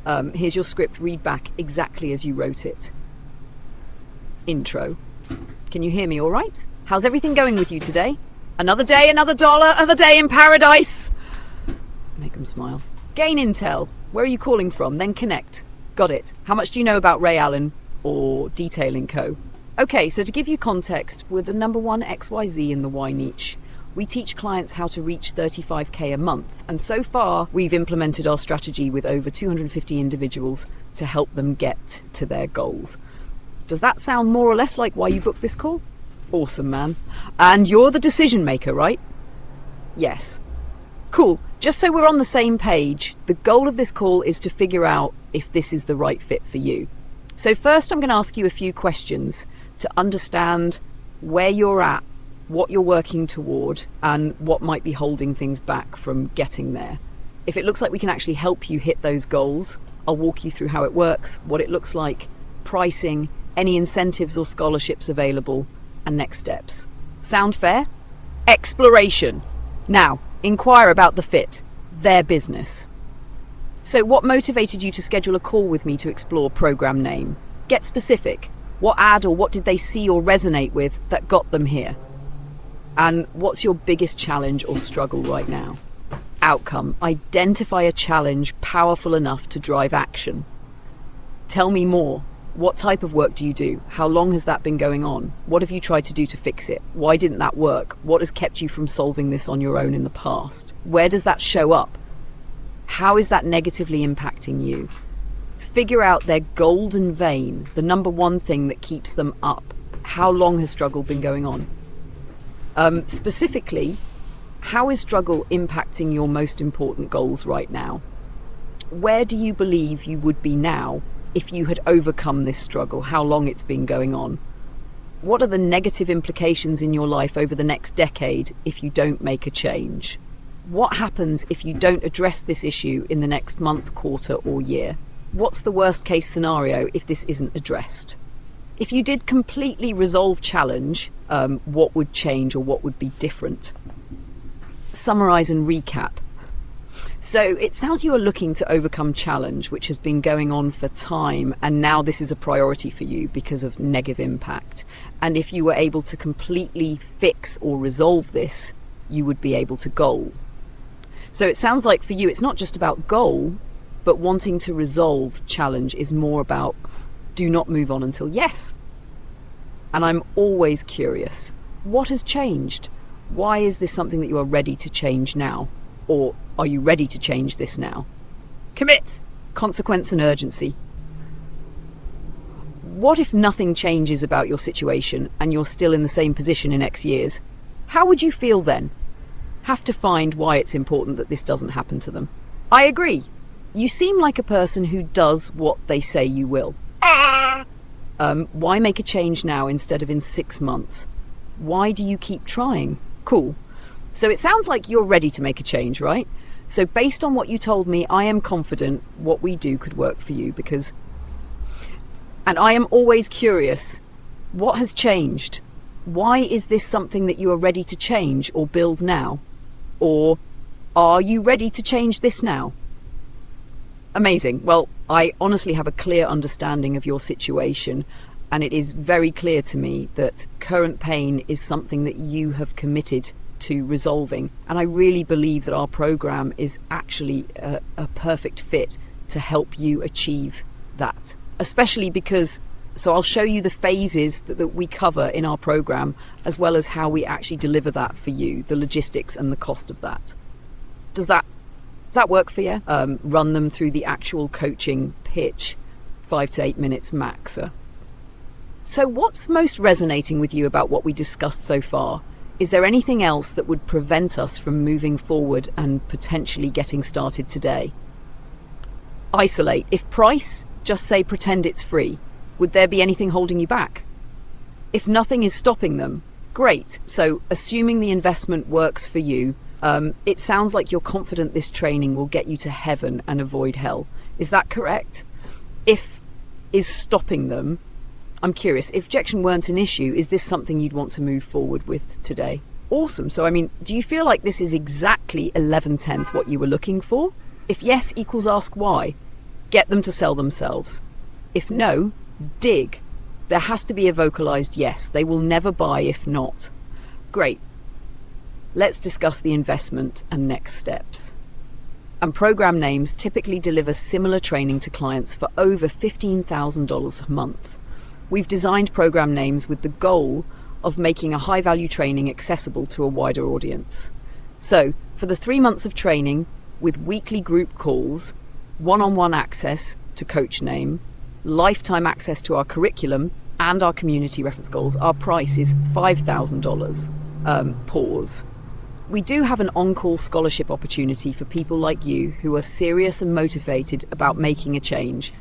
Here's your script, read back exactly as you wrote it. Intro. Can you hear me all right? How's everything going with you today? Another day, another dollar, another day in paradise. Make them smile. Gain intel. Where are you calling from? Then connect. Got it. How much do you know about Ray Allen or Detailing Co? Okay, so to give you context, we're the number one XYZ in the Y niche. We teach clients how to reach 35k a month, and so far we've implemented our strategy with over 250 individuals to help them get to their goals. Does that sound more or less like why you booked this call? Awesome, man. And you're the decision maker, right? Yes. Cool. Just so we're on the same page, the goal of this call is to figure out if this is the right fit for you. So first I'm going to ask you a few questions to understand where you're at, what you're working toward, and what might be holding things back from getting there. If it looks like we can actually help you hit those goals, I'll walk you through how it works, what it looks like, pricing, any incentives or scholarships available, and next steps. Sound fair? Exploration. Now, inquire about the fit, their business. So what motivated you to schedule a call with me to explore program name? Get specific. What ad or what did they see or resonate with that got them here? And what's your biggest challenge or struggle right now? Outcome. Identify a challenge powerful enough to drive action. Tell me more. What type of work do you do? How long has that been going on? What have you tried to do to fix it? Why didn't that work? What has kept you from solving this on your own in the past? Where does that show up? How is that negatively impacting you? Figure out their golden vein, the number one thing that keeps them up. How long has struggle been going on? Specifically, how is struggle impacting your most important goals right now? Where do you believe you would be now if you had overcome this struggle? How long it's been going on? What are the negative implications in your life over the next decade if you don't make a change? What happens if you don't address this issue in the next month, quarter, or year? What's the worst case scenario if this isn't addressed? If you did completely resolve challenge, what would change or what would be different? Summarize and recap. So it sounds you are looking to overcome challenge, which has been going on for time, and now this is a priority for you because of negative impact. And if you were able to completely fix or resolve this, you would be able to goal. So it sounds like for you, it's not just about goal, but wanting to resolve challenge is more about do not move on until yes. And I'm always curious, what has changed? Why is this something that you are ready to change now? Or are you ready to change this now? Commit! Consequence and urgency. What if nothing changes about your situation and you're still in the same position in X years? How would you feel then? Have to find why it's important that this doesn't happen to them. I agree. You seem like a person who does what they say you will. Why make a change now instead of in 6 months? Why do you keep trying? Cool. So it sounds like you're ready to make a change, right? So based on what you told me, I am confident what we do could work for you and I am always curious, what has changed? Why is this something that you are ready to change or build now? Or are you ready to change this now? Amazing. Well, I honestly have a clear understanding of your situation, and it is very clear to me that current pain is something that you have committed to resolving. And I really believe that our program is actually a perfect fit to help you achieve that. Especially because, so I'll show you the phases that we cover in our program, as well as how we actually deliver that for you, the logistics and the cost of that. Does that work for you? Run them through the actual coaching pitch, 5 to 8 minutes max. So what's most resonating with you about what we discussed so far? Is there anything else that would prevent us from moving forward and potentially getting started today? Isolate. If price, just say pretend it's free. Would there be anything holding you back? If nothing is stopping them, great. So assuming the investment works for you, it sounds like you're confident this training will get you to heaven and avoid hell. Is that correct? If is stopping them, I'm curious, if rejection weren't an issue, is this something you'd want to move forward with today? Awesome. So, I mean, do you feel like this is exactly 11/10 what you were looking for? If yes equals ask why. Get them to sell themselves. If no, dig. There has to be a vocalized yes. They will never buy if not. Great. Let's discuss the investment and next steps. And program names typically deliver similar training to clients for over $15,000 a month. We've designed program names with the goal of making a high-value training accessible to a wider audience. So, for the 3 months of training with weekly group calls, one-on-one access to coach name, lifetime access to our curriculum and our community reference goals, our price is $5,000. Pause. We do have an on-call scholarship opportunity for people like you who are serious and motivated about making a change.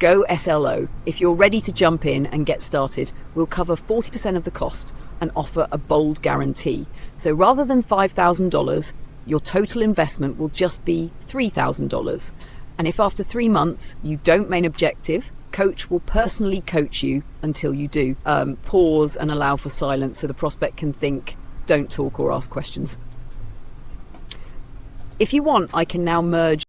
Go SLO. If you're ready to jump in and get started, we'll cover 40% of the cost and offer a bold guarantee. So rather than $5,000, your total investment will just be $3,000. And if after 3 months you don't main objective, coach will personally coach you until you do. Pause and allow for silence so the prospect can think, don't talk or ask questions. If you want, I can now merge